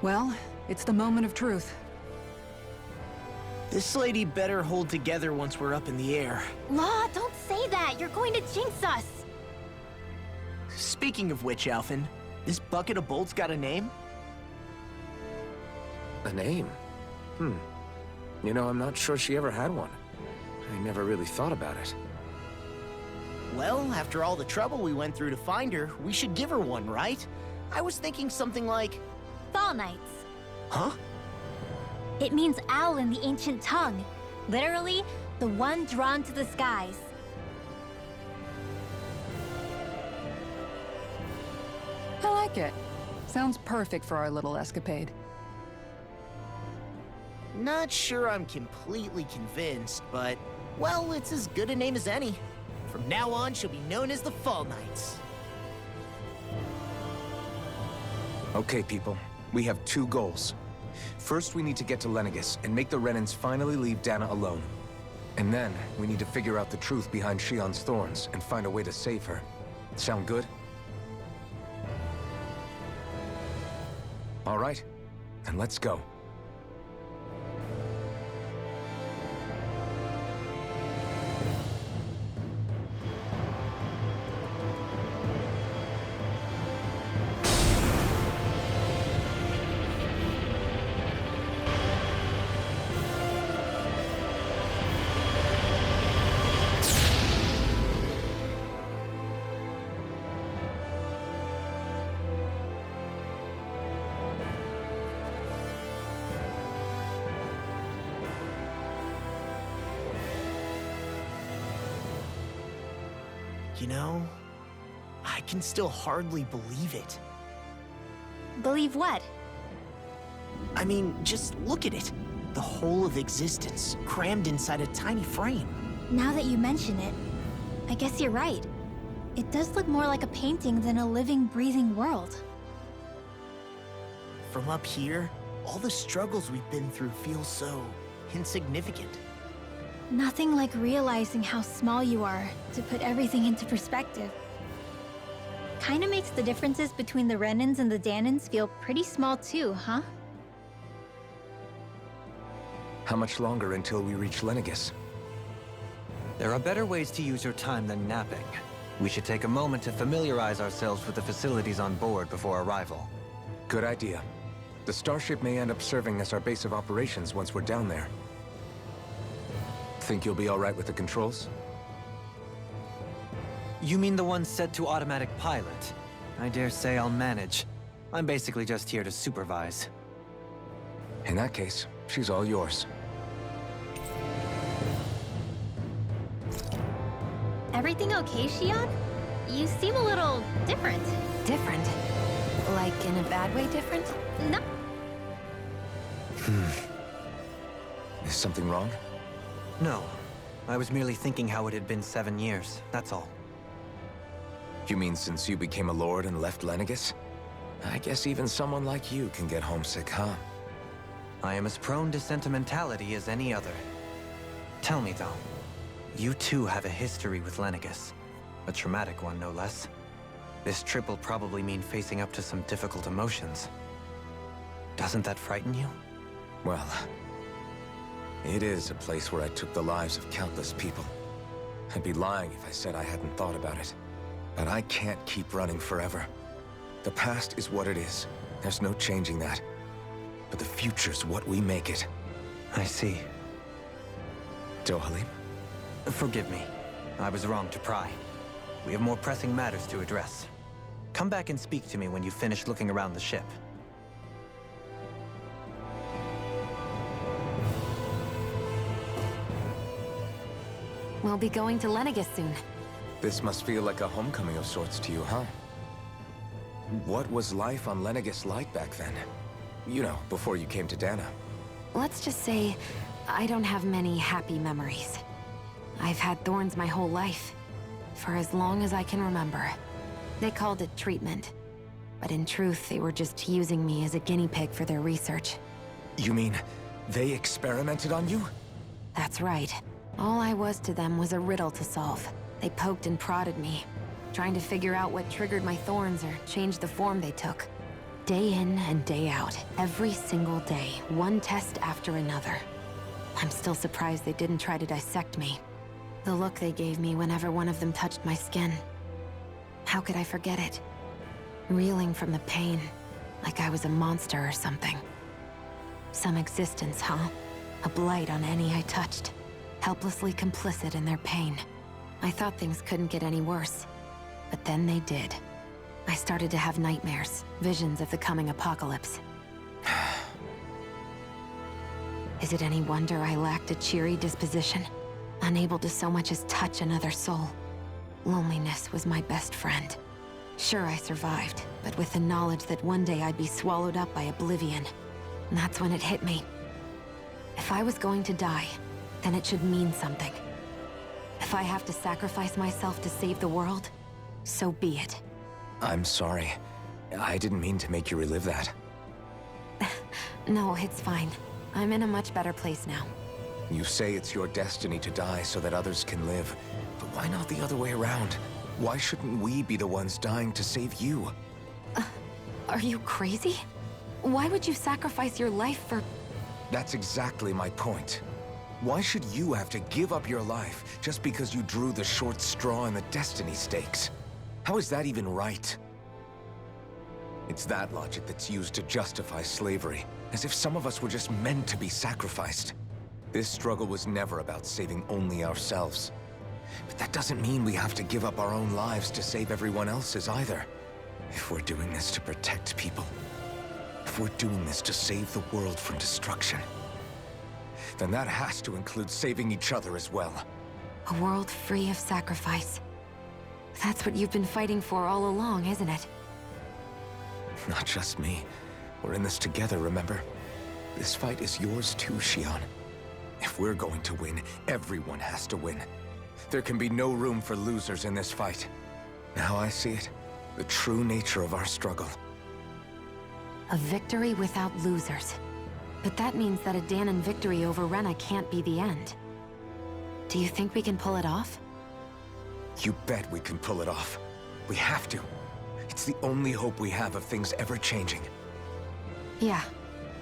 Well, it's the moment of truth. This lady better hold together once we're up in the air. Law, don't say that! You're going to jinx us! Speaking of which, Alphen, this bucket of bolts got a name? A name? You know, I'm not sure she ever had one. I never really thought about it. Well, after all the trouble we went through to find her, we should give her one, right? I was thinking something like... Fall Knights. Huh? It means owl in the ancient tongue. Literally, the one drawn to the skies. I like it. Sounds perfect for our little escapade. Not sure I'm completely convinced, but... well, it's as good a name as any. From now on, she'll be known as the Fall Knights. Okay, people. We have two goals. First, we need to get to Lenegis and make the Renans finally leave Dana alone. And then, we need to figure out the truth behind Shion's thorns and find a way to save her. Sound good? All right, then let's go. You know, I can still hardly believe it. Believe what? I mean, just look at it. The whole of existence, crammed inside a tiny frame. Now that you mention it, I guess you're right. It does look more like a painting than a living, breathing world. From up here, all the struggles we've been through feel so insignificant. Nothing like realizing how small you are to put everything into perspective. Kinda makes the differences between the Renans and the Danans feel pretty small too, huh? How much longer until we reach Lenegis? There are better ways to use your time than napping. We should take a moment to familiarize ourselves with the facilities on board before arrival. Good idea. The starship may end up serving as our base of operations once we're down there. Think you'll be all right with the controls? You mean the one set to automatic pilot? I dare say I'll manage. I'm basically just here to supervise. In that case, she's all yours. Everything okay, Shion? You seem a little different. Different? Like in a bad way different? No. Is something wrong? No. I was merely thinking how it had been 7 years, that's all. You mean since you became a lord and left Lenegis? I guess even someone like you can get homesick, huh? I am as prone to sentimentality as any other. Tell me though, you too have a history with Lenegis. A traumatic one, no less. This trip will probably mean facing up to some difficult emotions. Doesn't that frighten you? Well, it is a place where I took the lives of countless people. I'd be lying if I said I hadn't thought about it. But I can't keep running forever. The past is what it is. There's no changing that. But the future's what we make it. I see. Dohalim? Forgive me. I was wrong to pry. We have more pressing matters to address. Come back and speak to me when you finish looking around the ship. We'll be going to Lenegis soon. This must feel like a homecoming of sorts to you, huh? What was life on Lenegis like back then? You know, before you came to Dana. Let's just say, I don't have many happy memories. I've had thorns my whole life, for as long as I can remember. They called it treatment, but in truth, they were just using me as a guinea pig for their research. You mean, they experimented on you? That's right. All I was to them was a riddle to solve. They poked and prodded me, trying to figure out what triggered my thorns or changed the form they took. Day in and day out, every single day, one test after another. I'm still surprised they didn't try to dissect me. The look they gave me whenever one of them touched my skin. How could I forget it? Reeling from the pain, like I was a monster or something. Some existence, huh? A blight on any I touched. Helplessly complicit in their pain. I thought things couldn't get any worse. But then they did. I started to have nightmares, visions of the coming apocalypse. Is it any wonder I lacked a cheery disposition? Unable to so much as touch another soul. Loneliness was my best friend. Sure, I survived, but with the knowledge that one day I'd be swallowed up by oblivion. And that's when it hit me. If I was going to die, then it should mean something. If I have to sacrifice myself to save the world, so be it. I'm sorry. I didn't mean to make you relive that. No, it's fine. I'm in a much better place now. You say it's your destiny to die so that others can live. But why not the other way around? Why shouldn't we be the ones dying to save you? Are you crazy? Why would you sacrifice your life for... That's exactly my point. Why should you have to give up your life just because you drew the short straw in the destiny stakes? How is that even right? It's that logic that's used to justify slavery, as if some of us were just meant to be sacrificed. This struggle was never about saving only ourselves. But that doesn't mean we have to give up our own lives to save everyone else's either. If we're doing this to protect people, if we're doing this to save the world from destruction, then that has to include saving each other as well. A world free of sacrifice. That's what you've been fighting for all along, isn't it? Not just me. We're in this together, remember? This fight is yours too, Xion. If we're going to win, everyone has to win. There can be no room for losers in this fight. Now I see it, the true nature of our struggle. A victory without losers. But that means that a Danon victory over Rena can't be the end. Do you think we can pull it off? You bet we can pull it off. We have to. It's the only hope we have of things ever changing. Yeah,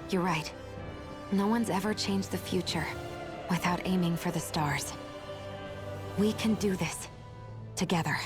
you're right. No one's ever changed the future without aiming for the stars. We can do this. Together.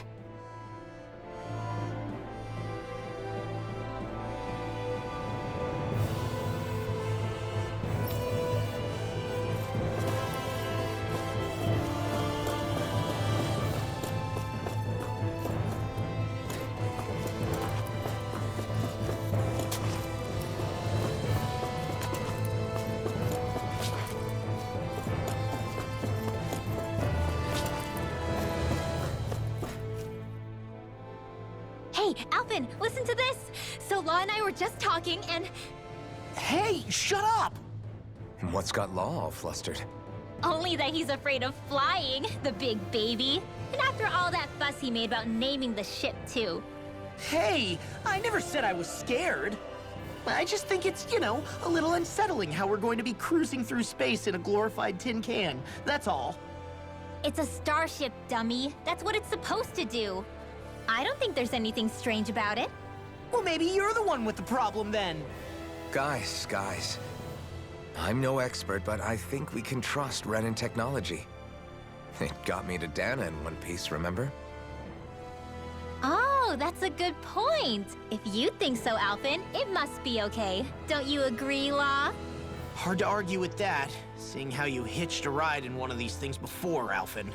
Hey, Alphen, listen to this! So Law and I were just talking and... Hey, shut up! And what's got Law all flustered? Only that he's afraid of flying, the big baby. And after all that fuss he made about naming the ship, too. Hey, I never said I was scared. I just think it's, you know, a little unsettling how we're going to be cruising through space in a glorified tin can. That's all. It's a starship, dummy. That's what it's supposed to do. I don't think there's anything strange about it. Well, maybe you're the one with the problem then. Guys. I'm no expert, but I think we can trust Renan technology. It got me to Dana in one piece, remember? Oh, that's a good point. If you think so, Alphen, it must be okay. Don't you agree, Law? Hard to argue with that, seeing how you hitched a ride in one of these things before, Alphen.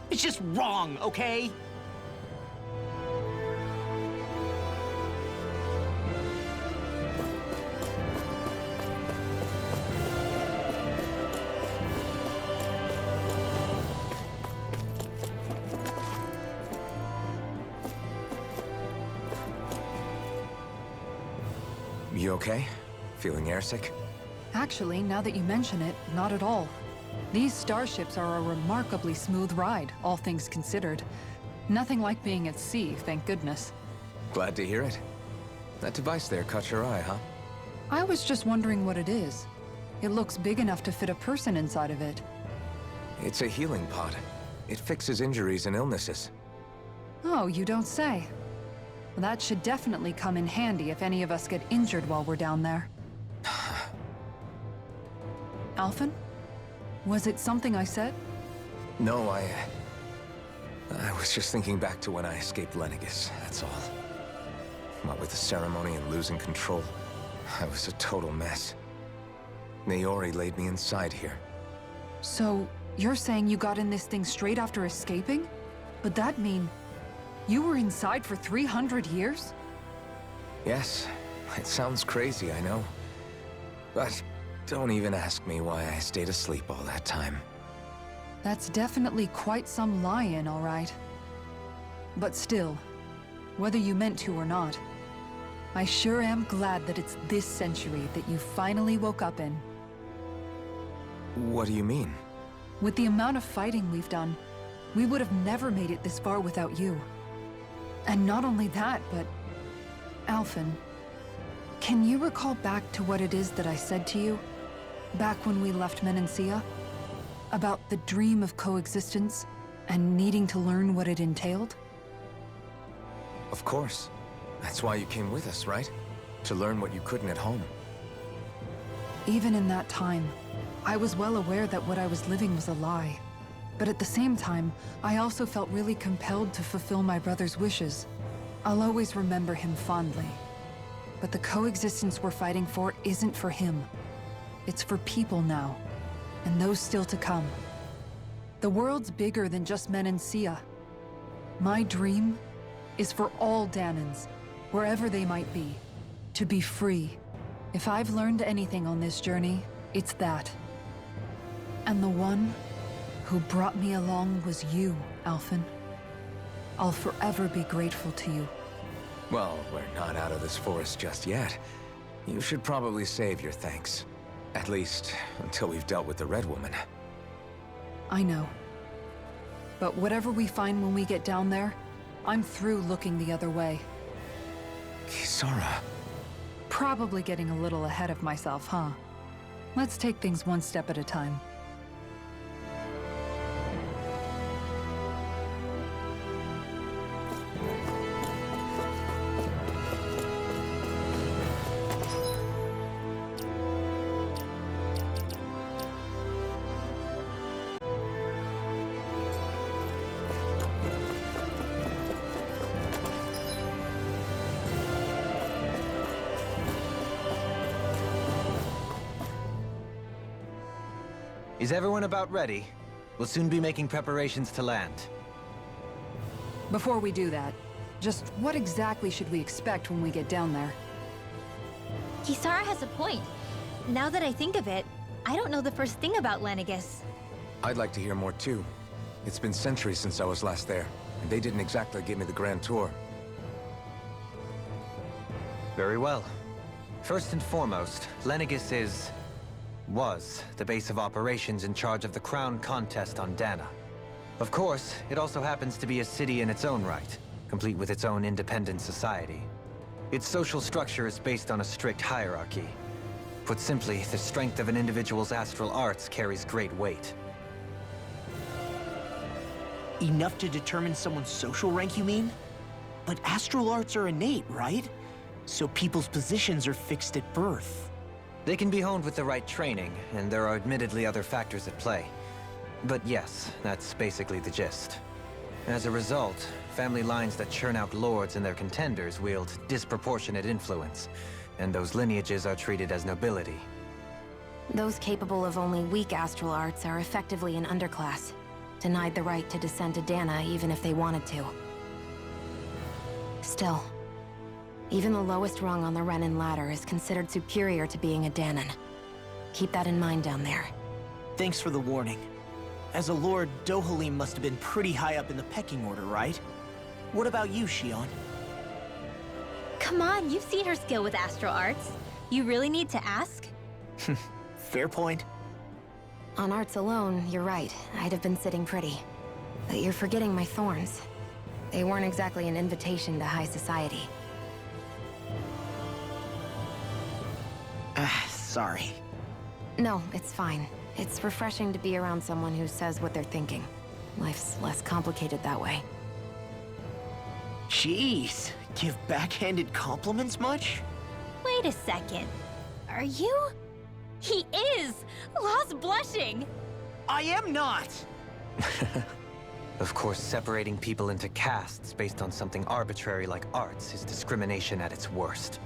It's just wrong, okay? You okay? Feeling airsick? Actually, now that you mention it, not at all. These starships are a remarkably smooth ride, all things considered. Nothing like being at sea, thank goodness. Glad to hear it. That device there caught your eye, huh? I was just wondering what it is. It looks big enough to fit a person inside of it. It's a healing pod. It fixes injuries and illnesses. Oh, you don't say. That should definitely come in handy if any of us get injured while we're down there. Alphen? Was it something I said? No, I was just thinking back to when I escaped Lenegis, that's all. What with the ceremony and losing control, I was a total mess. Naori laid me inside here. So, you're saying you got in this thing straight after escaping? But that mean you were inside for 300 years? Yes, it sounds crazy, I know. But don't even ask me why I stayed asleep all that time. That's definitely quite some lie-in, all right. But still, whether you meant to or not, I sure am glad that it's this century that you finally woke up in. What do you mean? With the amount of fighting we've done, we would have never made it this far without you. And not only that, but... Alphen, can you recall back to what it is that I said to you? Back when we left Menancia? About the dream of coexistence, and needing to learn what it entailed? Of course. That's why you came with us, right? To learn what you couldn't at home. Even in that time, I was well aware that what I was living was a lie. But at the same time, I also felt really compelled to fulfill my brother's wishes. I'll always remember him fondly. But the coexistence we're fighting for isn't for him. It's for people now, and those still to come. The world's bigger than just Menancia. My dream is for all Danans, wherever they might be, to be free. If I've learned anything on this journey, it's that. And the one who brought me along was you, Alphen. I'll forever be grateful to you. Well, we're not out of this forest just yet. You should probably save your thanks. At least, until we've dealt with the Red Woman. I know. But whatever we find when we get down there, I'm through looking the other way. Kisara. Probably getting a little ahead of myself, huh? Let's take things one step at a time. Is everyone about ready? We'll soon be making preparations to land. Before we do that, just what exactly should we expect when we get down there? Kisara has a point. Now that I think of it, I don't know the first thing about Lenegis. I'd like to hear more too. It's been centuries since I was last there, and they didn't exactly give me the grand tour. Very well. First and foremost, Lenegis was the base of operations in charge of the crown contest on Dana. Of course, it also happens to be a city in its own right, complete with its own independent society. Its social structure is based on a strict hierarchy. Put simply, the strength of an individual's astral arts carries great weight. Enough to determine someone's social rank, you mean? But astral arts are innate, right? So people's positions are fixed at birth. They can be honed with the right training, and there are admittedly other factors at play. But yes, that's basically the gist. As a result, family lines that churn out lords and their contenders wield disproportionate influence, and those lineages are treated as nobility. Those capable of only weak astral arts are effectively an underclass, denied the right to descend to Dana even if they wanted to. Still, even the lowest rung on the Renin ladder is considered superior to being a Danan. Keep that in mind down there. Thanks for the warning. As a lord, Dohalim must have been pretty high up in the pecking order, right? What about you, Shion? Come on, you've seen her skill with astral arts. You really need to ask? Fair point. On arts alone, you're right. I'd have been sitting pretty. But you're forgetting my thorns. They weren't exactly an invitation to high society. Sorry. No, it's fine. It's refreshing to be around someone who says what they're thinking. Life's less complicated that way. Jeez, give backhanded compliments much? Wait a second. Are you? He is! Lost blushing! I am not! Of course, separating people into castes based on something arbitrary like arts is discrimination at its worst.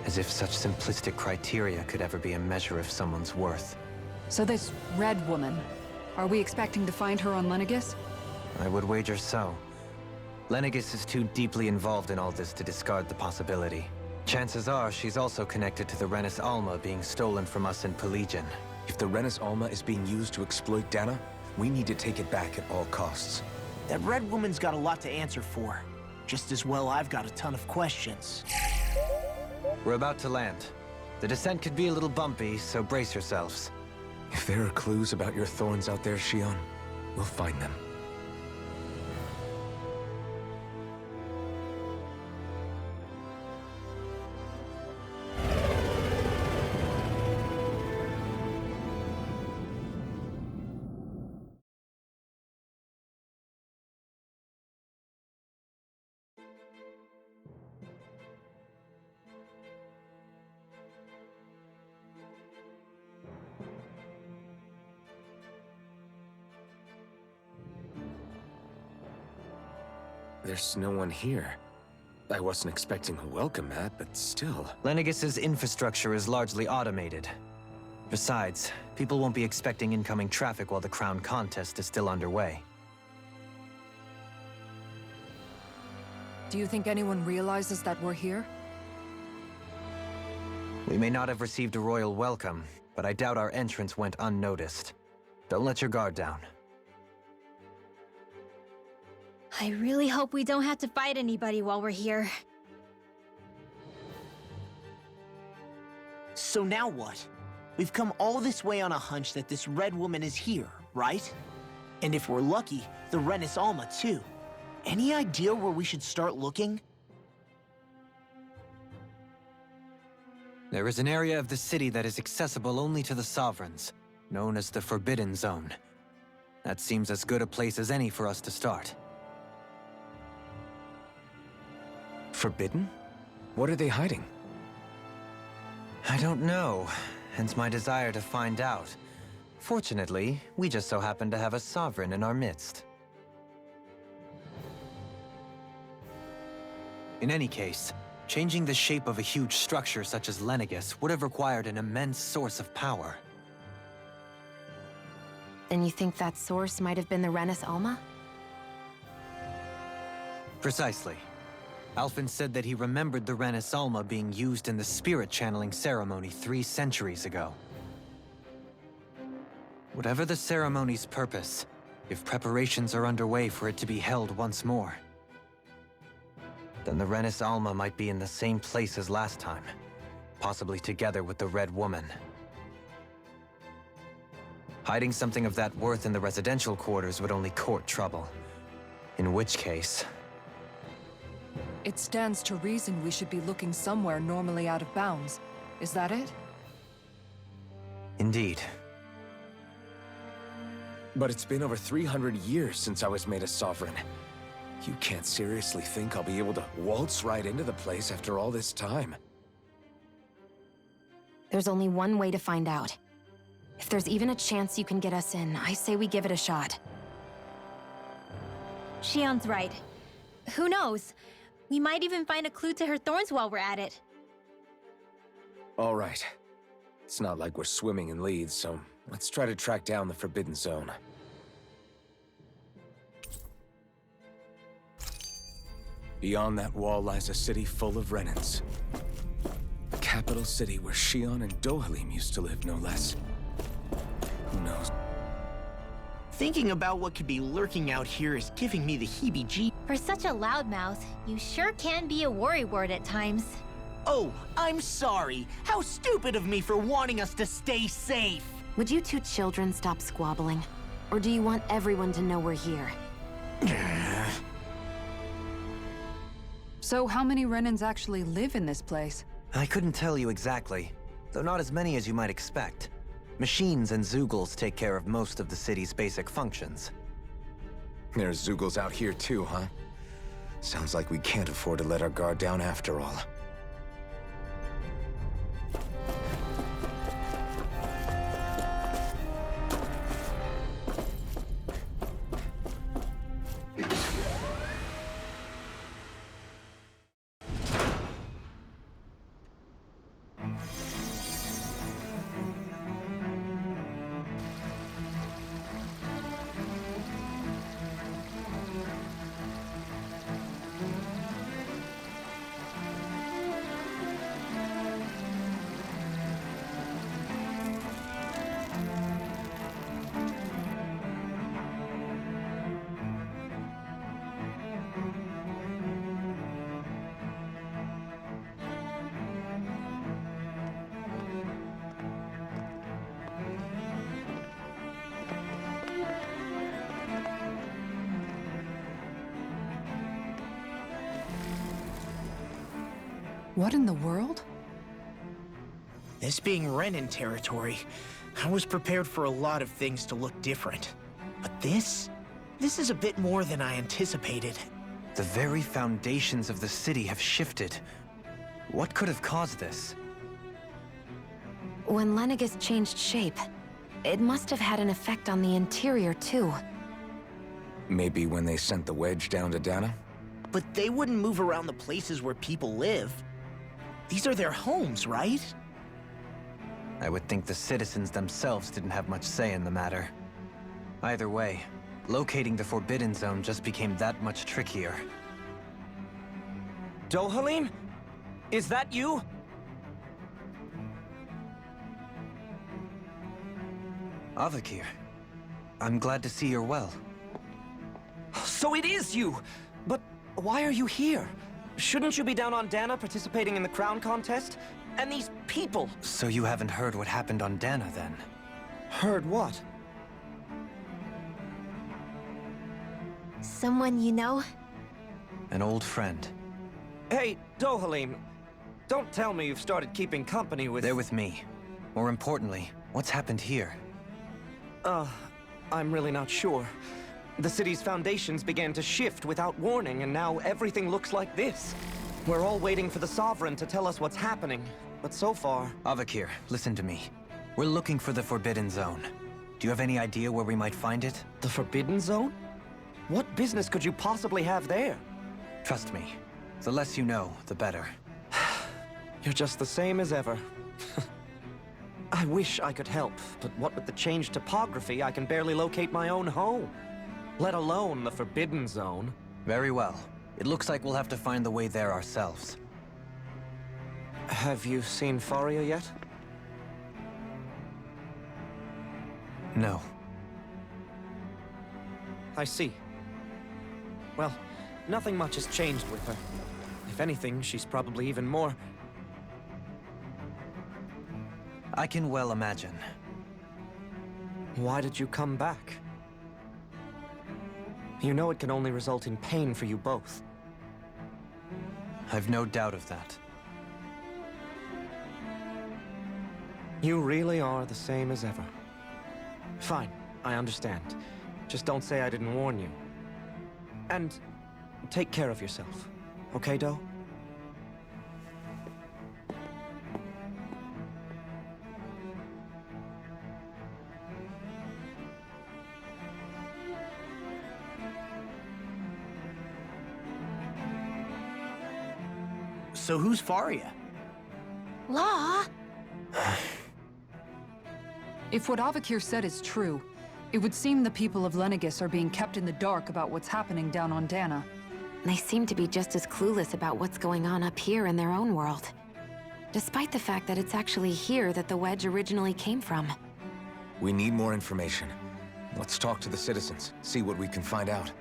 As if such simplistic criteria could ever be a measure of someone's worth. So this red woman, are we expecting to find her on Lenegis? I would wager so. Lenegis is too deeply involved in all this to discard the possibility. Chances are she's also connected to the Renis Alma being stolen from us in Pelegion. If the Renis Alma is being used to exploit Dana, we need to take it back at all costs. That red woman's got a lot to answer for. Just as well I've got a ton of questions. We're about to land. The descent could be a little bumpy, so brace yourselves. If there are clues about your thorns out there, Shion, we'll find them. There's no one here. I wasn't expecting a welcome mat, but still. Lenegis's infrastructure is largely automated. Besides, people won't be expecting incoming traffic while the crown contest is still underway. Do you think anyone realizes that we're here? We may not have received a royal welcome, but I doubt our entrance went unnoticed. Don't let your guard down. I really hope we don't have to fight anybody while we're here. So now what? We've come all this way on a hunch that this red woman is here, right? And if we're lucky, the Renis Alma too. Any idea where we should start looking? There is an area of the city that is accessible only to the Sovereigns, known as the Forbidden Zone. That seems as good a place as any for us to start. Forbidden? What are they hiding? I don't know, hence my desire to find out. Fortunately, we just so happen to have a sovereign in our midst. In any case, changing the shape of a huge structure such as Lenegis would have required an immense source of power. Then you think that source might have been the Renis Alma? Precisely. Alphen said that he remembered the Renis Alma being used in the spirit channeling ceremony 3 centuries ago. Whatever the ceremony's purpose, if preparations are underway for it to be held once more, then the Renis Alma might be in the same place as last time, possibly together with the Red Woman. Hiding something of that worth in the residential quarters would only court trouble. In which case... It stands to reason we should be looking somewhere normally out of bounds. Is that it? Indeed. But it's been over 300 years since I was made a sovereign. You can't seriously think I'll be able to waltz right into the place after all this time. There's only one way to find out. If there's even a chance you can get us in, I say we give it a shot. Shion's right. Who knows? We might even find a clue to her thorns while we're at it. All right. It's not like we're swimming in leads, so let's try to track down the Forbidden Zone. Beyond that wall lies a city full of Renans. The capital city where Shion and Dohalim used to live, no less. Who knows? Thinking about what could be lurking out here is giving me the heebie-jeebies. For such a loudmouth, you sure can be a worrywart at times. Oh, I'm sorry. How stupid of me for wanting us to stay safe. Would you two children stop squabbling? Or do you want everyone to know we're here? So how many Renans actually live in this place? I couldn't tell you exactly, though not as many as you might expect. Machines and Zeugles take care of most of the city's basic functions. There's Zeugles out here too, huh? Sounds like we can't afford to let our guard down after all. What in the world? This being Renin territory, I was prepared for a lot of things to look different. But this is a bit more than I anticipated. The very foundations of the city have shifted. What could have caused this? When Lenegis changed shape, it must have had an effect on the interior, too. Maybe when they sent the wedge down to Dana? But they wouldn't move around the places where people live. These are their homes, right? I would think the citizens themselves didn't have much say in the matter. Either way, locating the Forbidden Zone just became that much trickier. Dohalim? Is that you? Avakir, I'm glad to see you're well. So it is you! But why are you here? Shouldn't you be down on Dana participating in the crown contest? And these people! So you haven't heard what happened on Dana, then? Heard what? Someone you know? An old friend. Hey, Dohalim, don't tell me you've started keeping company with... They're with me. More importantly, what's happened here? I'm really not sure. The city's foundations began to shift without warning, and now everything looks like this. We're all waiting for the Sovereign to tell us what's happening, but so far... Avakir, listen to me. We're looking for the Forbidden Zone. Do you have any idea where we might find it? The Forbidden Zone? What business could you possibly have there? Trust me. The less you know, the better. You're just the same as ever. I wish I could help, but what with the changed topography, I can barely locate my own home. Let alone the Forbidden Zone. Very well. It looks like we'll have to find the way there ourselves. Have you seen Faria yet? No. I see. Well, nothing much has changed with her. If anything, she's probably even more... I can well imagine. Why did you come back? You know it can only result in pain for you both. I've no doubt of that. You really are the same as ever. Fine, I understand. Just don't say I didn't warn you. And take care of yourself. Okay, Do? So who's Faria? Law? If what Avakir said is true, it would seem the people of Lenegis are being kept in the dark about what's happening down on Dana. They seem to be just as clueless about what's going on up here in their own world. Despite the fact that it's actually here that the wedge originally came from. We need more information. Let's talk to the citizens, see what we can find out.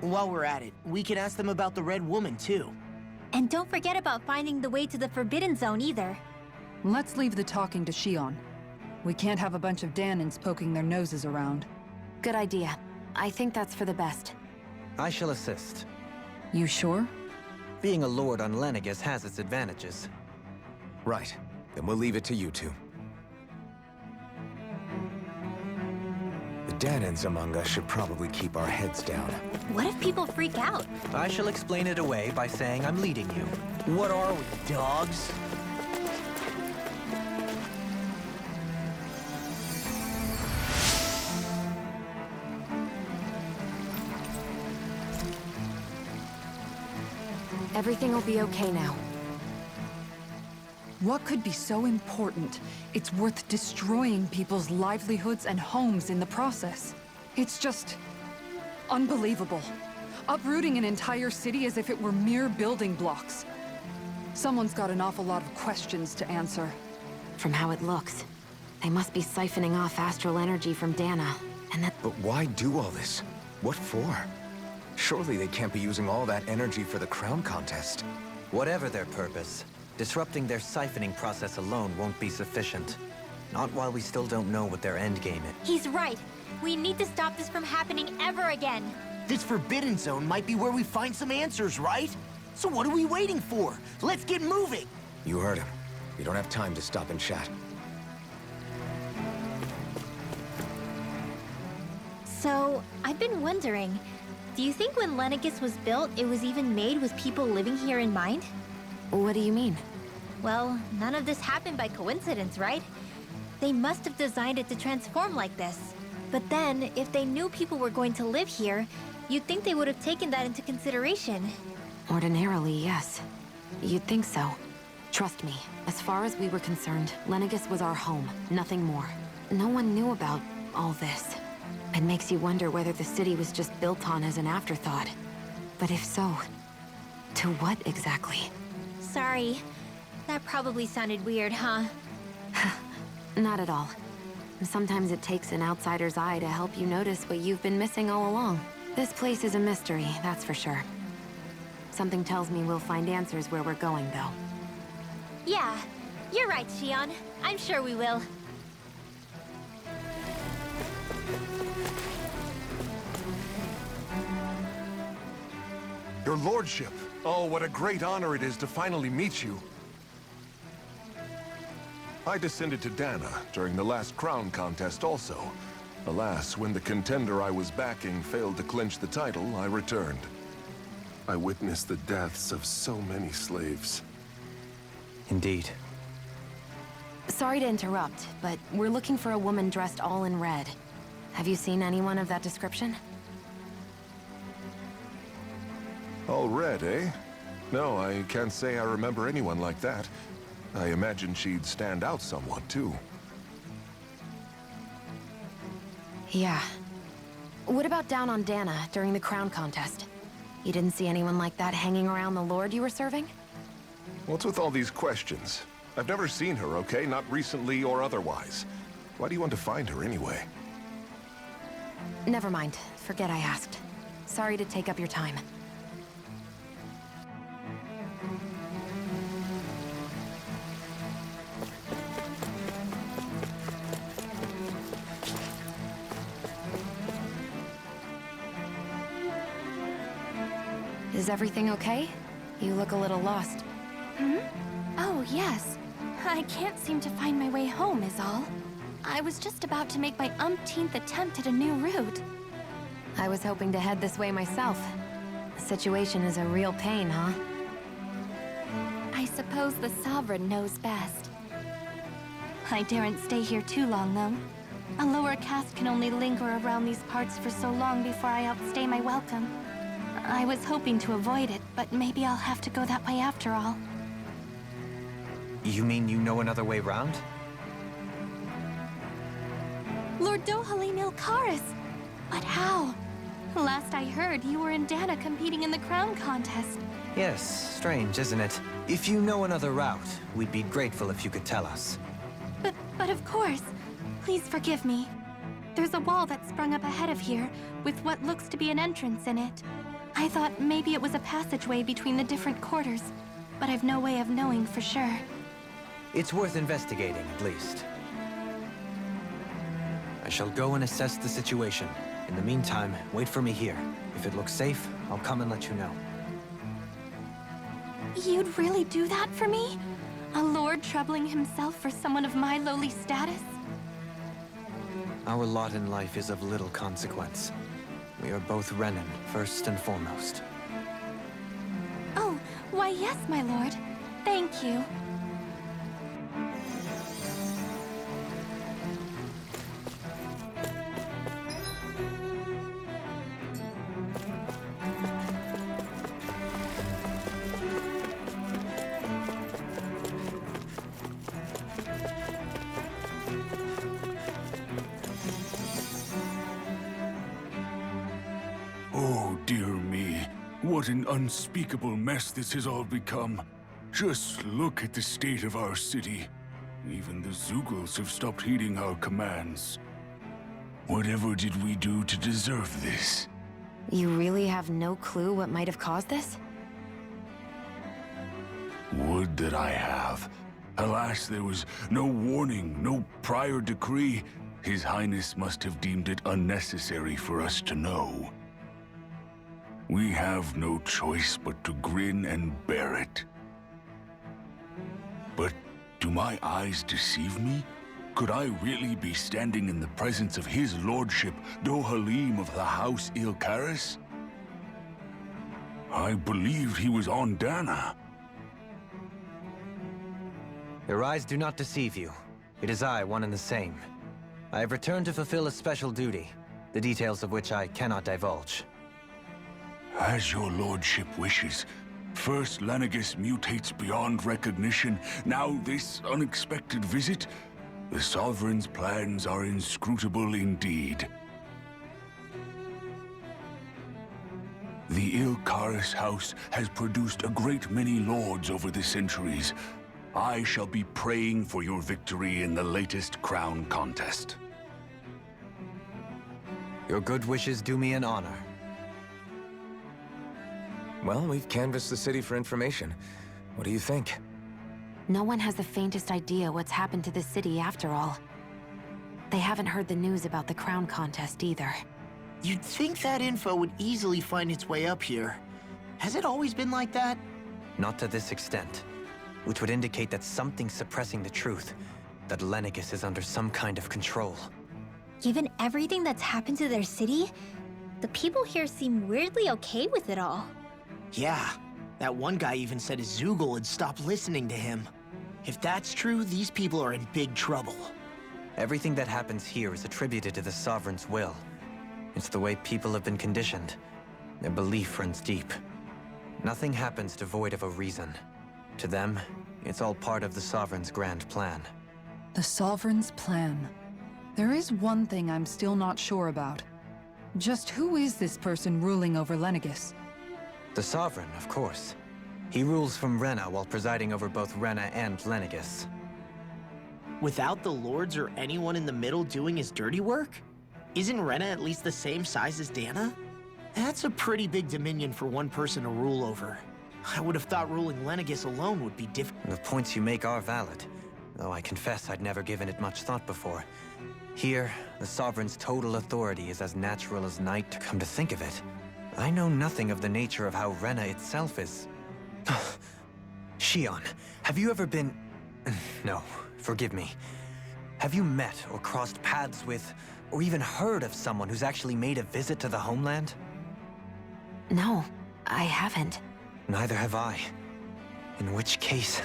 While we're at it, we can ask them about the Red Woman, too. And don't forget about finding the way to the Forbidden Zone either. Let's leave the talking to Shion. We can't have a bunch of Danins poking their noses around. Good idea. I think that's for the best. I shall assist. You sure? Being a lord on Lenegis has its advantages. Right. Then we'll leave it to you two. The Danans among us should probably keep our heads down. What if people freak out? I shall explain it away by saying I'm leading you. What are we, dogs? Everything will be okay now. What could be so important? It's worth destroying people's livelihoods and homes in the process. It's just unbelievable. Uprooting an entire city as if it were mere building blocks. Someone's got an awful lot of questions to answer. From how it looks, they must be siphoning off astral energy from Dana, and that... But why do all this? What for? Surely they can't be using all that energy for the crown contest. Whatever their purpose, disrupting their siphoning process alone won't be sufficient. Not while we still don't know what their endgame is. He's right. We need to stop this from happening ever again. This Forbidden Zone might be where we find some answers, right? So what are we waiting for? Let's get moving! You heard him. We don't have time to stop and chat. So, I've been wondering, do you think when Lenegis was built, it was even made with people living here in mind? What do you mean? Well, none of this happened by coincidence, right? They must have designed it to transform like this. But then, if they knew people were going to live here, you'd think they would have taken that into consideration. Ordinarily, yes. You'd think so. Trust me, as far as we were concerned, Lenegis was our home, nothing more. No one knew about all this. It makes you wonder whether the city was just built on as an afterthought. But if so, to what exactly? Sorry. That probably sounded weird, huh? Not at all. Sometimes it takes an outsider's eye to help you notice what you've been missing all along. This place is a mystery, that's for sure. Something tells me we'll find answers where we're going, though. Yeah, you're right, Shion. I'm sure we will. Your lordship! Oh, what a great honor it is to finally meet you. I descended to Dana during the last crown contest also. Alas, when the contender I was backing failed to clinch the title, I returned. I witnessed the deaths of so many slaves. Indeed. Sorry to interrupt, but we're looking for a woman dressed all in red. Have you seen anyone of that description? All red, eh? No, I can't say I remember anyone like that. I imagine she'd stand out somewhat, too. Yeah. What about down on Dana during the crown contest? You didn't see anyone like that hanging around the lord you were serving? What's with all these questions? I've never seen her, okay? Not recently or otherwise. Why do you want to find her anyway? Never mind. Forget I asked. Sorry to take up your time. Is everything okay? You look a little lost. Hmm? Oh, yes. I can't seem to find my way home, is all. I was just about to make my umpteenth attempt at a new route. I was hoping to head this way myself. The situation is a real pain, huh? I suppose the Sovereign knows best. I daren't stay here too long, though. A lower caste can only linger around these parts for so long before I outstay my welcome. I was hoping to avoid it, but maybe I'll have to go that way after all. You mean you know another way round? Lord Dohalim Ilkaris! But how? Last I heard, you were in Dana competing in the crown contest. Yes, strange, isn't it? If you know another route, we'd be grateful if you could tell us. But of course. Please forgive me. There's a wall that sprung up ahead of here, with what looks to be an entrance in it. I thought maybe it was a passageway between the different quarters, but I've no way of knowing for sure. It's worth investigating, at least. I shall go and assess the situation. In the meantime, wait for me here. If it looks safe, I'll come and let you know. You'd really do that for me? A lord troubling himself for someone of my lowly status? Our lot in life is of little consequence. We are both Renan, first and foremost. Oh, why yes, my lord. Thank you. Oh, dear me. What an unspeakable mess this has all become. Just look at the state of our city. Even the Zeugles have stopped heeding our commands. Whatever did we do to deserve this? You really have no clue what might have caused this? Would that I have. Alas, there was no warning, no prior decree. His Highness must have deemed it unnecessary for us to know. We have no choice but to grin and bear it. But do my eyes deceive me? Could I really be standing in the presence of his lordship, Dohalim of the House Ilkaris? I believed he was on Dana. Your eyes do not deceive you. It is I, one and the same. I have returned to fulfill a special duty, the details of which I cannot divulge. As your lordship wishes. First Lenegis mutates beyond recognition, now this unexpected visit. The Sovereign's plans are inscrutable indeed. The Ilkaris house has produced a great many lords over the centuries. I shall be praying for your victory in the latest crown contest. Your good wishes do me an honor. Well, we've canvassed the city for information. What do you think? No one has the faintest idea what's happened to the city after all. They haven't heard the news about the crown contest either. You'd think that info would easily find its way up here. Has it always been like that? Not to this extent, which would indicate that something's suppressing the truth, that Lenegis is under some kind of control. Given everything that's happened to their city, the people here seem weirdly okay with it all. Yeah, that one guy even said his Zeugle had stopped listening to him. If that's true, these people are in big trouble. Everything that happens here is attributed to the Sovereign's will. It's the way people have been conditioned. Their belief runs deep. Nothing happens devoid of a reason. To them, it's all part of the Sovereign's grand plan. The Sovereign's plan. There is one thing I'm still not sure about. Just who is this person ruling over Lenegis? The Sovereign, of course. He rules from Rena while presiding over both Rena and Lenegis. Without the lords or anyone in the middle doing his dirty work? Isn't Rena at least the same size as Dana? That's a pretty big dominion for one person to rule over. I would have thought ruling Lenegis alone would be difficult. The points you make are valid, though I confess I'd never given it much thought before. Here, the Sovereign's total authority is as natural as night. To come to think of it, I know nothing of the nature of how Rena itself is. Shion, have you ever been... No, forgive me. Have you met or crossed paths with, or even heard of someone who's actually made a visit to the homeland? No, I haven't. Neither have I. In which case,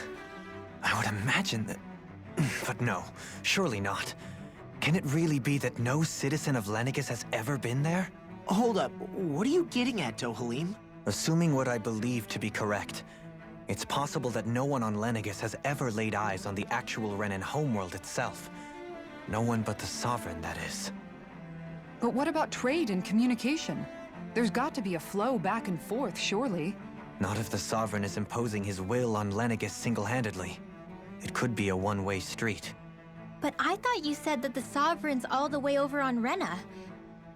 I would imagine that... But no, surely not. Can it really be that no citizen of Lenegis has ever been there? Hold up, what are you getting at, Dohalim? Assuming what I believe to be correct, it's possible that no one on Lenegis has ever laid eyes on the actual Renan homeworld itself. No one but the Sovereign, that is. But what about trade and communication? There's got to be a flow back and forth, surely. Not if the Sovereign is imposing his will on Lenegis single-handedly. It could be a one-way street. But I thought you said that the Sovereign's all the way over on Rena.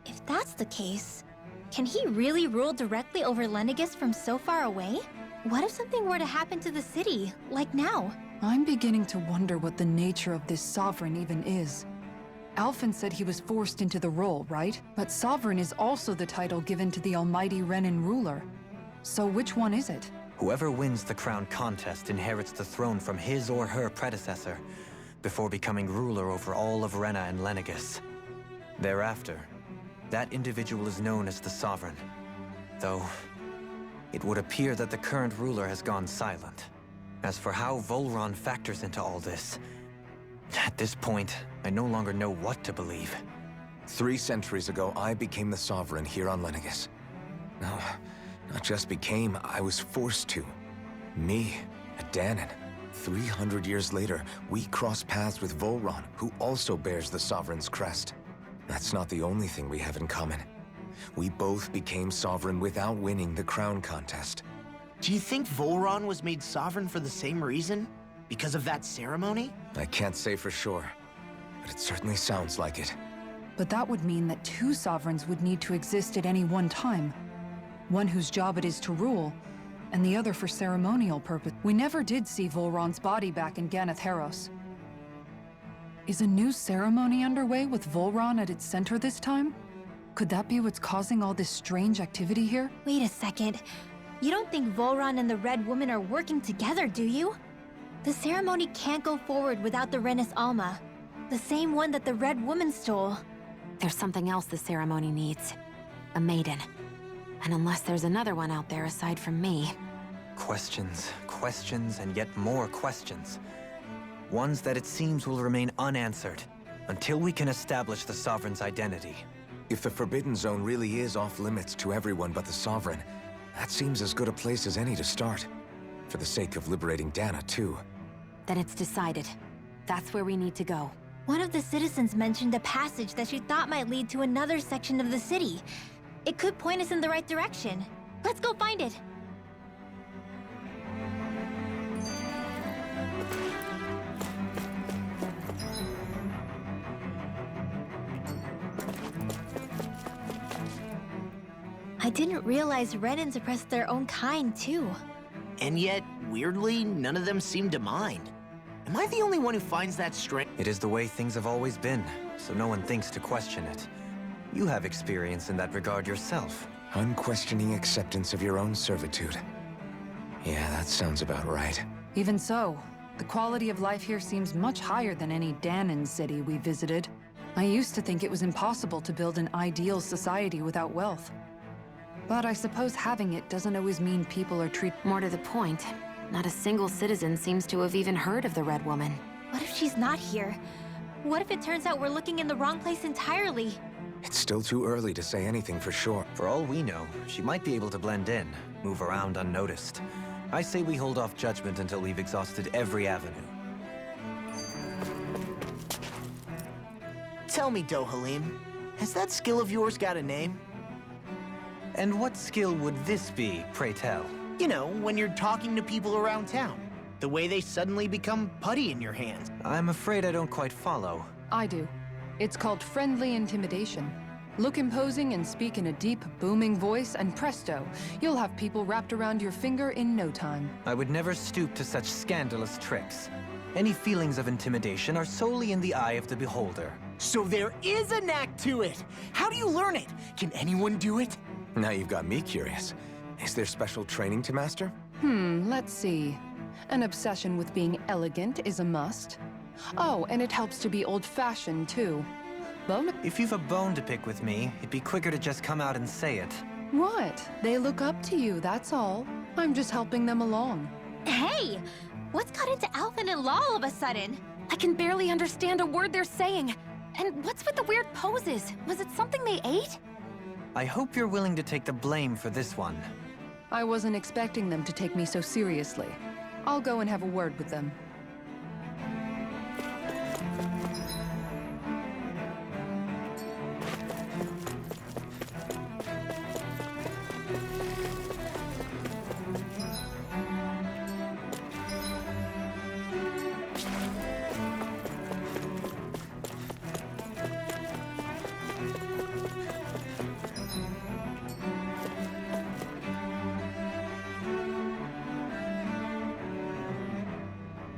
If that's the case, can he really rule directly over Lenegis from so far away? What if something were to happen to the city, like now? I'm beginning to wonder what the nature of this Sovereign even is. Alphen said he was forced into the role, right? But Sovereign is also the title given to the almighty Renan ruler. So which one is it? Whoever wins the crown contest inherits the throne from his or her predecessor, before becoming ruler over all of Rena and Lenegis. Thereafter, that individual is known as the Sovereign. Though, it would appear that the current ruler has gone silent. As for how Volron factors into all this, at this point, I no longer know what to believe. 3 centuries ago, I became the Sovereign here on Lenegis. No, not just became, I was forced to. Me, a Danon. 300 years later, we cross paths with Volron, who also bears the Sovereign's crest. That's not the only thing we have in common. We both became Sovereign without winning the crown contest. Do you think Volron was made sovereign for the same reason? Because of that ceremony? I can't say for sure, but it certainly sounds like it. But that would mean that 2 sovereigns would need to exist at any one time. One whose job it is to rule, and the other for ceremonial purpose. We never did see Volron's body back in Ganath Haros. Is a new ceremony underway with Volron at its center this time? Could that be what's causing all this strange activity here? Wait a second. You don't think Volron and the Red Woman are working together, do you? The ceremony can't go forward without the Renis Alma. The same one that the Red Woman stole. There's something else the ceremony needs. A maiden. And unless there's another one out there aside from me... Questions, questions, and yet more questions. Ones that it seems will remain unanswered until we can establish the Sovereign's identity. If the Forbidden Zone really is off-limits to everyone but the Sovereign, that seems as good a place as any to start. For the sake of liberating Dana, too. Then it's decided. That's where we need to go. One of the citizens mentioned a passage that she thought might lead to another section of the city. It could point us in the right direction. Let's go find it. I didn't realize Renans oppressed their own kind, too. And yet, weirdly, none of them seem to mind. Am I the only one who finds that strange? It is the way things have always been, so no one thinks to question it. You have experience in that regard yourself. Unquestioning acceptance of your own servitude. Yeah, that sounds about right. Even so, the quality of life here seems much higher than any Danon city we visited. I used to think it was impossible to build an ideal society without wealth. But I suppose having it doesn't always mean people are treated... More to the point, not a single citizen seems to have even heard of the Red Woman. What if she's not here? What if it turns out we're looking in the wrong place entirely? It's still too early to say anything for sure. For all we know, she might be able to blend in, move around unnoticed. I say we hold off judgment until we've exhausted every avenue. Tell me, Dohalim, has that skill of yours got a name? And what skill would this be, pray tell? You know, when you're talking to people around town. The way they suddenly become putty in your hands. I'm afraid I don't quite follow. I do. It's called friendly intimidation. Look imposing and speak in a deep, booming voice, and presto, you'll have people wrapped around your finger in no time. I would never stoop to such scandalous tricks. Any feelings of intimidation are solely in the eye of the beholder. So there is a knack to it! How do you learn it? Can anyone do it? Now you've got me curious. Is there special training to master? Let's see. An obsession with being elegant is a must. Oh, and it helps to be old-fashioned, too. If you've a bone to pick with me, it'd be quicker to just come out and say it. What? They look up to you, that's all. I'm just helping them along. Hey! What's got into Alvin and Law all of a sudden? I can barely understand a word they're saying. And what's with the weird poses? Was it something they ate? I hope you're willing to take the blame for this one. I wasn't expecting them to take me so seriously. I'll go and have a word with them.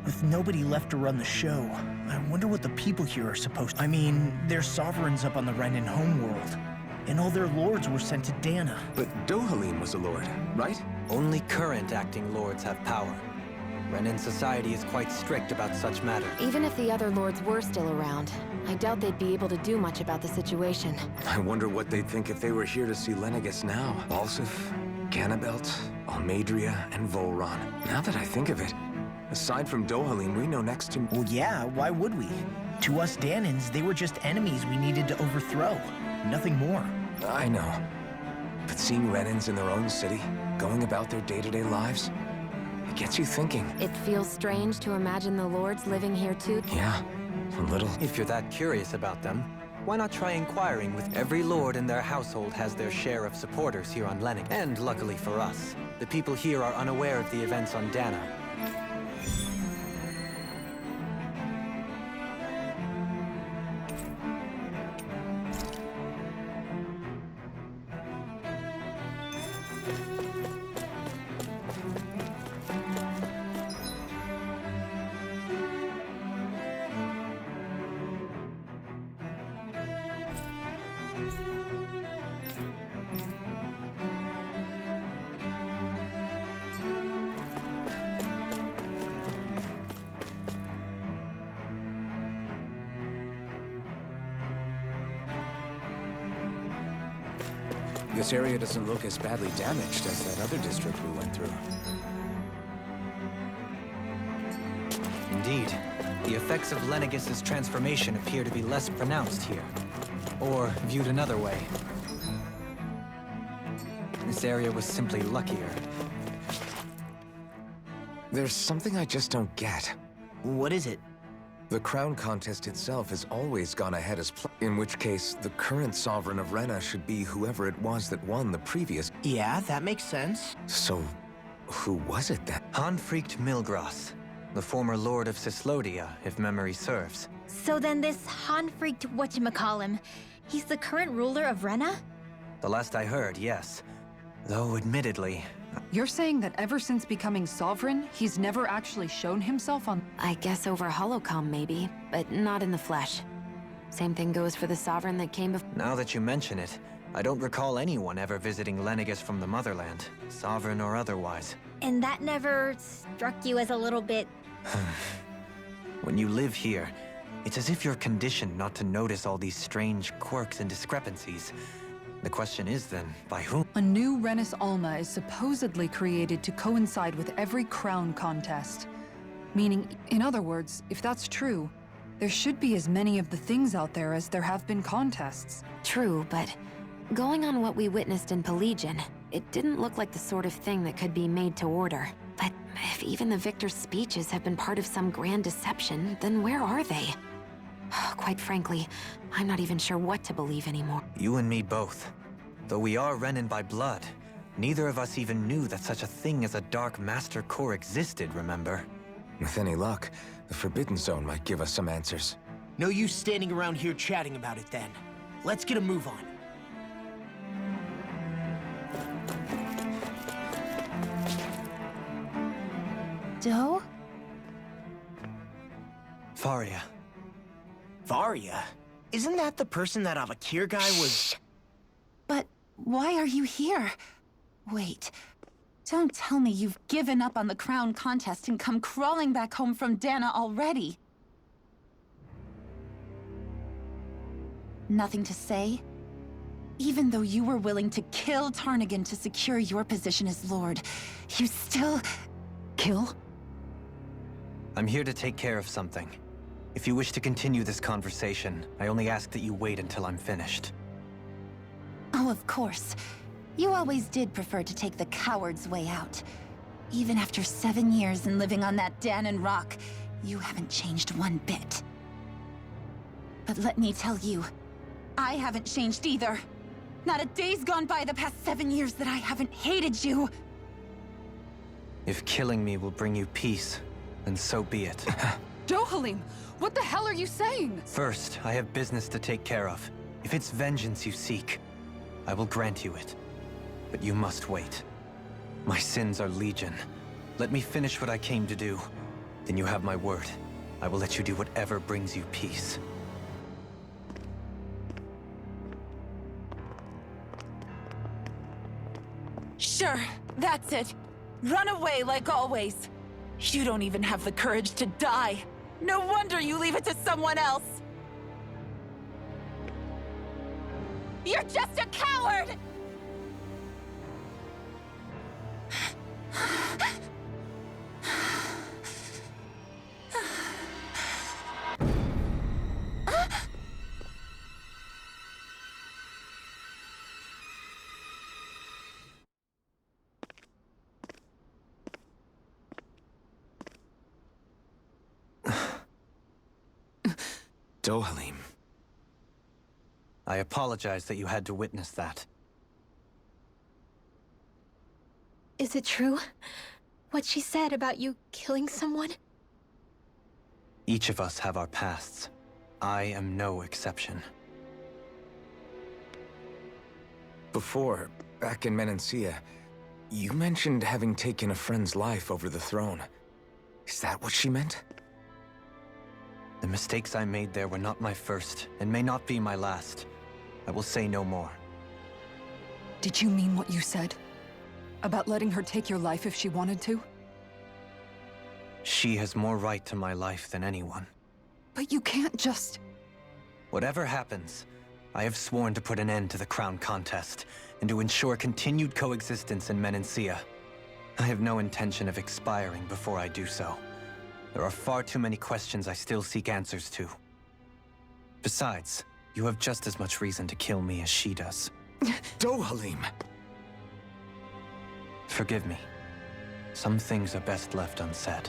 With nobody left to run the show, I wonder what the people here are supposed to... I mean, there's sovereigns up on the Renan homeworld, and all their lords were sent to Dana. But Dohalim was a lord, right? Only current acting lords have power. Renin society is quite strict about such matters. Even if the other lords were still around, I doubt they'd be able to do much about the situation. I wonder what they'd think if they were here to see Lenegis now. Balsif, Ganabelt, Almadria, and Volron. Now that I think of it, aside from Dohalim, we know next to... Well, yeah, why would we? To us Danans, they were just enemies we needed to overthrow. Nothing more. I know. But seeing Renins in their own city, going about their day-to-day lives, it gets you thinking. It feels strange to imagine the lords living here too. Yeah, a little. If you're that curious about them, why not try inquiring with every lord in their household has their share of supporters here on Lenegis. And luckily for us, the people here are unaware of the events on Dana. This area doesn't look as badly damaged as that other district we went through. Indeed. The effects of Lenegis' transformation appear to be less pronounced here. Or, viewed another way, this area was simply luckier. There's something I just don't get. What is it? The crown contest itself has always gone ahead as planned, in which case the current sovereign of Rena should be whoever it was that won the previous. Yeah, that makes sense. So, who was it then? Hanfricht Milgras, the former lord of Cislodia, if memory serves. So then this Hanfricht whatchamacallem, he's the current ruler of Rena? The last I heard, yes. Though admittedly, You're saying that ever since becoming sovereign, he's never actually shown himself on... I guess over holocom maybe, but not in the flesh. Same thing goes for the sovereign that came before. now that you mention it, I don't recall anyone ever visiting Lenegis from the motherland, sovereign or otherwise. And that never struck you as a little bit... When you live here, it's as if you're conditioned not to notice all these strange quirks and discrepancies. The question is then, by whom? A new Renis Alma is supposedly created to coincide with every crown contest. Meaning, in other words, if that's true, there should be as many of the things out there as there have been contests. True, but going on what we witnessed in Pelagian, it didn't look like the sort of thing that could be made to order. But if even the victor's speeches have been part of some grand deception, then where are they? Quite frankly, I'm not even sure what to believe anymore. You and me both. Though we are Renin by blood, neither of us even knew that such a thing as a Dark Master Core existed, remember? With any luck, the Forbidden Zone might give us some answers. No use standing around here chatting about it then. Let's get a move on. Doe? Faria. Varia? Isn't that the person that Avakir guy was... But why are you here? Wait, don't tell me you've given up on the crown contest and come crawling back home from Dana already. Nothing to say? Even though you were willing to kill Tarnigan to secure your position as Lord, you still... Kill? I'm here to take care of something. If you wish to continue this conversation, I only ask that you wait until I'm finished. Oh, of course. You always did prefer to take the coward's way out. Even after 7 years and living on that Danon rock, you haven't changed one bit. But let me tell you, I haven't changed either. Not a day's gone by the past 7 years that I haven't hated you. If killing me will bring you peace, then so be it. Dohalim, what the hell are you saying? First, I have business to take care of. If it's vengeance you seek, I will grant you it. But you must wait. My sins are legion. Let me finish what I came to do. Then you have my word. I will let you do whatever brings you peace. Sure, that's it. Run away like always. You don't even have the courage to die. No wonder you leave it to someone else. You're just a coward! Dohalim. I apologize that you had to witness that. Is it true? What she said about you killing someone? Each of us have our pasts. I am no exception. Before, back in Menancia, you mentioned having taken a friend's life over the throne. Is that what she meant? The mistakes I made there were not my first, and may not be my last. I will say no more. Did you mean what you said? About letting her take your life if she wanted to? She has more right to my life than anyone. But you can't just... Whatever happens, I have sworn to put an end to the crown contest, and to ensure continued coexistence in Menancia. I have no intention of expiring before I do so. There are far too many questions I still seek answers to. Besides, you have just as much reason to kill me as she does. Dohalim! Forgive me. Some things are best left unsaid.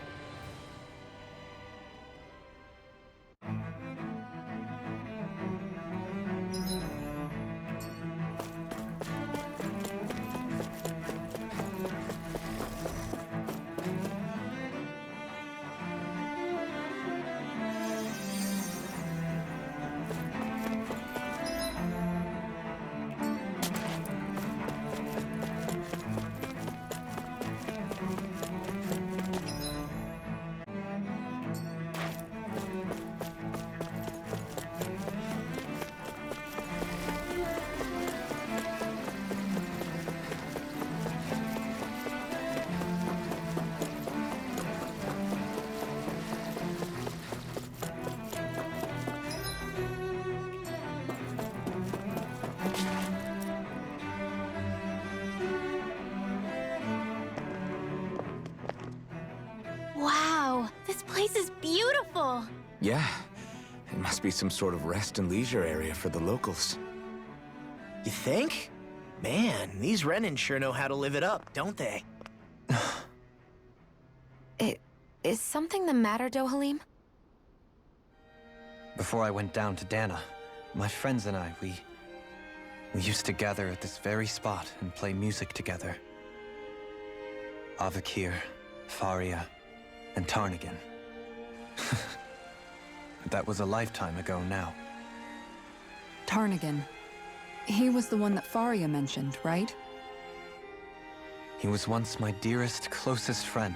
Wow, this place is beautiful! Yeah, it must be some sort of rest and leisure area for the locals. You think? Man, these Renans sure know how to live it up, don't they? Is something the matter, Dohalim? Before I went down to Dana, my friends and I, we used to gather at this very spot and play music together. Avakir, Faria, and Tarnigan. That was a lifetime ago now. Tarnigan. He was the one that Faria mentioned, right? He was once my dearest, closest friend.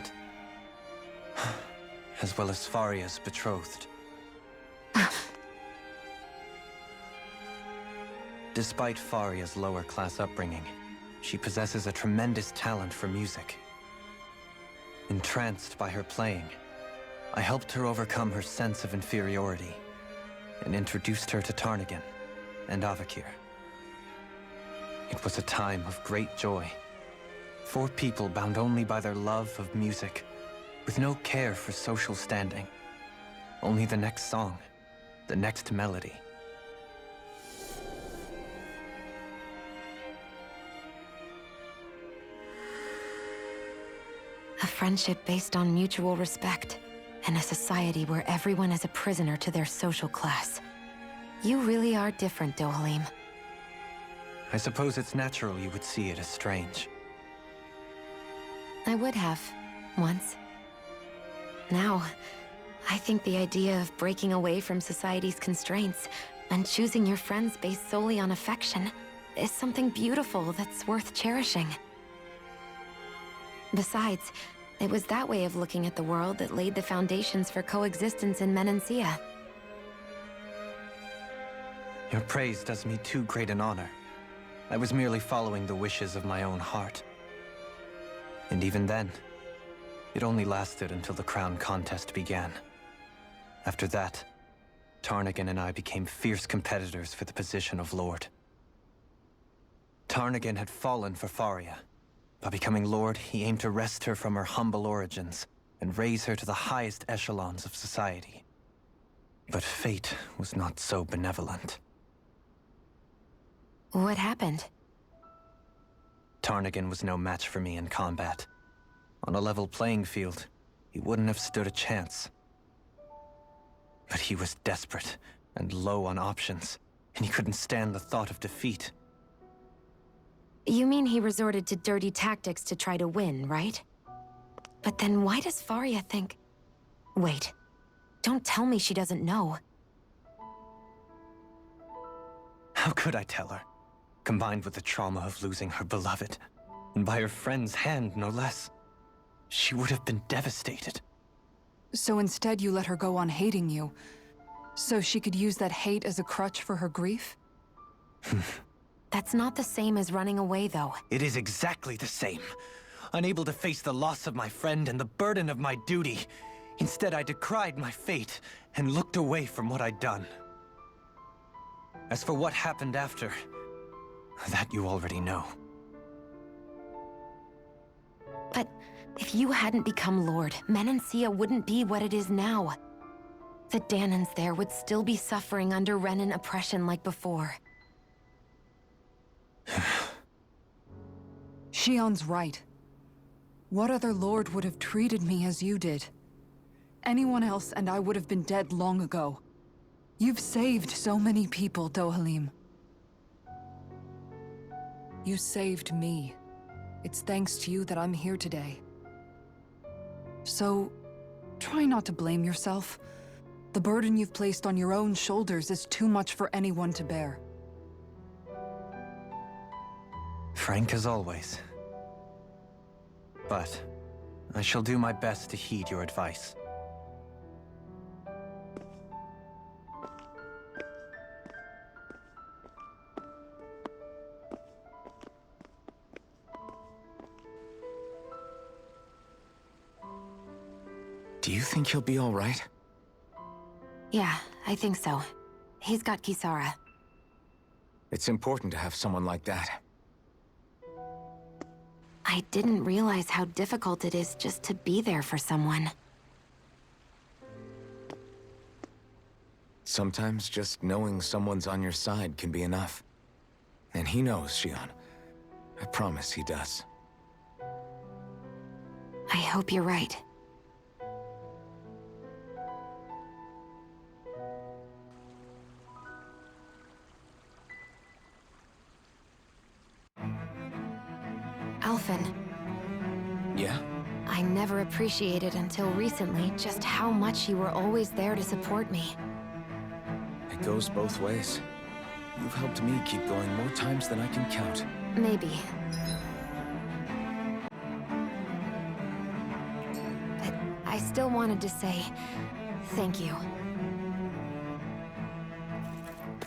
As well as Faria's betrothed. Despite Faria's lower-class upbringing, she possesses a tremendous talent for music. Entranced by her playing, I helped her overcome her sense of inferiority and introduced her to Tarnigan and Avakir. It was a time of great joy. 4 people bound only by their love of music, with no care for social standing. Only the next song, the next melody. A friendship based on mutual respect, and a society where everyone is a prisoner to their social class. You really are different, Dohalim. I suppose it's natural you would see it as strange. I would have, once. Now, I think the idea of breaking away from society's constraints and choosing your friends based solely on affection is something beautiful that's worth cherishing. Besides, it was that way of looking at the world that laid the foundations for coexistence in Menancia. Your praise does me too great an honor. I was merely following the wishes of my own heart. And even then, It only lasted until the crown contest began. After that, Tarnagin and I became fierce competitors for the position of Lord. Tarnagin had fallen for Faria. By becoming Lord, he aimed to wrest her from her humble origins and raise her to the highest echelons of society. But fate was not so benevolent. What happened? Tarnagin was no match for me in combat. On a level playing field, he wouldn't have stood a chance. But he was desperate and low on options, and he couldn't stand the thought of defeat. You mean he resorted to dirty tactics to try to win, right? But then why does Faria think... Wait, don't tell me she doesn't know. How could I tell her? Combined with the trauma of losing her beloved, and by her friend's hand, no less. She would have been devastated. So instead you let her go on hating you, so she could use that hate as a crutch for her grief? That's not the same as running away, though. It is exactly the same. Unable to face the loss of my friend and the burden of my duty. Instead, I decried my fate and looked away from what I'd done. As for what happened after, that you already know. But if you hadn't become Lord, Menancia wouldn't be what it is now. The Danans there would still be suffering under Renan oppression like before. Shion's right. What other lord would have treated me as you did? Anyone else and I would have been dead long ago. You've saved so many people, Dohalim. You saved me. It's thanks to you that I'm here today. So, try not to blame yourself. The burden you've placed on your own shoulders is too much for anyone to bear. Frank as always. But I shall do my best to heed your advice. Do you think he'll be all right? Yeah, I think so. He's got Kisara. It's important to have someone like that. I didn't realize how difficult it is just to be there for someone. Sometimes just knowing someone's on your side can be enough. And he knows, Shion. I promise he does. I hope you're right. Alphen. Yeah? I never appreciated until recently just how much you were always there to support me. It goes both ways. You've helped me keep going more times than I can count. Maybe. But I still wanted to say thank you.